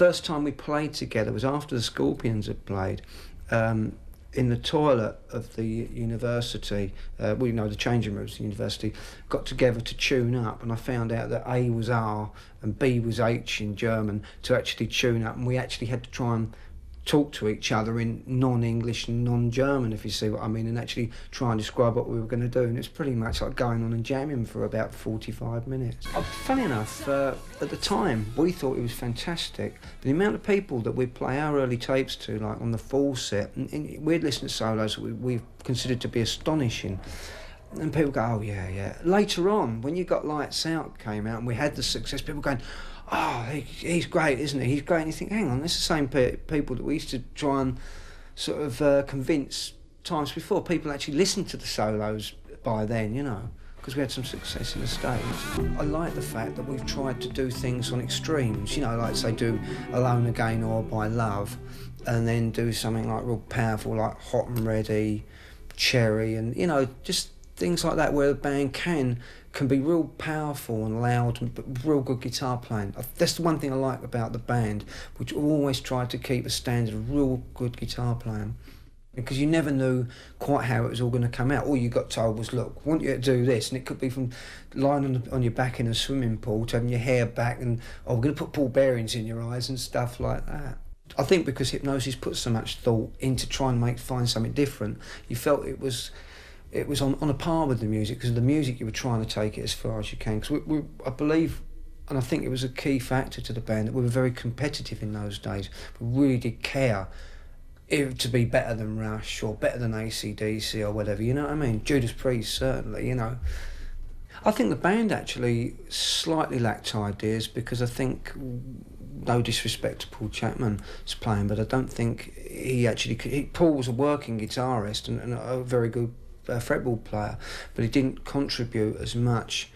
first time we played together was after the Scorpions had played. In the toilet of the university, the changing rooms of the university, got together to tune up, and I found out that A was R and B was H in German to actually tune up, and we actually had to try and talk to each other in non-English and non-German, if you see what I mean, and actually try and describe what we were going to do, and it's pretty much like going on and jamming for about 45 minutes. Funny enough, at the time, we thought it was fantastic. The amount of people that we'd play our early tapes to, like on the full set, and we'd listen to solos that we considered to be astonishing. And people go, oh yeah, yeah. Later on, when You Got Lights Out came out and we had the success, people going, oh, he's great, isn't he? He's great. And you think, hang on, that's the same people that we used to try and sort of convince times before. People actually listened to the solos by then, you know, because we had some success in the States. I like the fact that we've tried to do things on extremes, you know, like say do Alone Again or By Love, and then do something like real powerful like Hot and Ready, Cherry, and, you know, just things like that where the band can be real powerful and loud, but real good guitar playing. That's the one thing I like about the band, which always tried to keep a standard of real good guitar playing. Because you never knew quite how it was all going to come out. All you got told was, look, I want you to do this, and it could be from lying on your back in a swimming pool to having your hair back and, oh, we're going to put ball bearings in your eyes and stuff like that. I think because Hypnosis put so much thought into trying to find something different, you felt it was on a par with the music, because the music you were trying to take it as far as you can. Because I believe, and I think it was a key factor to the band, that we were very competitive in those days. We really did care to be better than Rush or better than AC/DC or whatever, you know what I mean? Judas Priest, certainly, you know. I think the band actually slightly lacked ideas, because I think, no disrespect to Paul Chapman's playing, but I don't think Paul was a working guitarist and a very good fretboard player, but he didn't contribute as much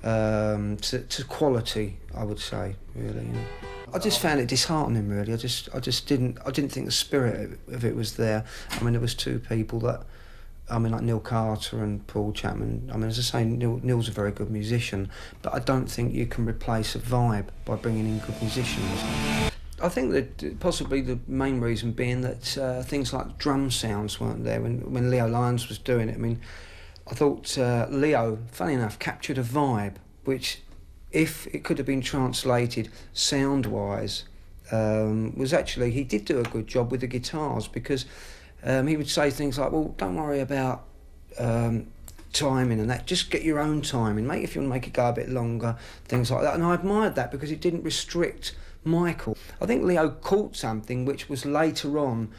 to quality, I would say, really. You know. I just found it disheartening, really. I just didn't think the spirit of it was there. I mean, there was two people that, I mean, like Neil Carter and Paul Chapman. I mean, as I say, Neil's a very good musician, but I don't think you can replace a vibe by bringing in good musicians. I think that possibly the main reason being that things like drum sounds weren't there when Leo Lyons was doing it. I mean, I thought Leo, funny enough, captured a vibe which, if it could have been translated sound-wise, was actually, he did do a good job with the guitars, because he would say things like, well, don't worry about timing and that, just get your own timing, mate, if you want to make it go a bit longer, things like that. And I admired that because it didn't restrict Michael. I think Leo caught something which was later on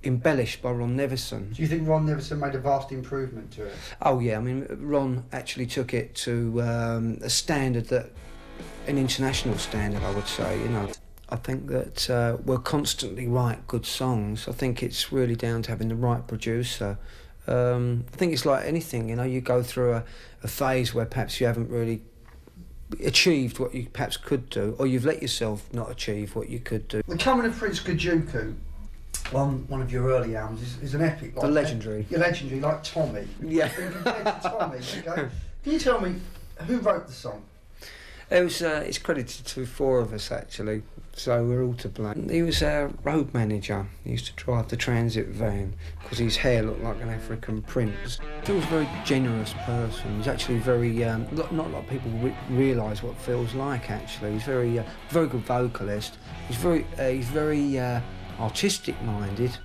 embellished by Ron Nevison. Do you think Ron Nevison made a vast improvement to it? Oh yeah, I mean, Ron actually took it to a standard that, an international standard, I would say, you know. I think that we'll constantly write good songs. I think it's really down to having the right producer. I think it's like anything, you know, you go through a phase where perhaps you haven't really achieved what you perhaps could do, or you've let yourself not achieve what you could do. The Coming of Prince Kajuku, one of your early albums, is an epic. Like, legendary. You're legendary, like Tommy. Yeah. Compared to Tommy, okay? Can you tell me who wrote the song? It's credited to four of us, actually, so we're all to blame. He was our road manager. He used to drive the transit van because his hair looked like an African prince. He was a very generous person. He's actually very, not a lot of people realise what Phil's like, actually. He's very good vocalist. He's very artistic-minded.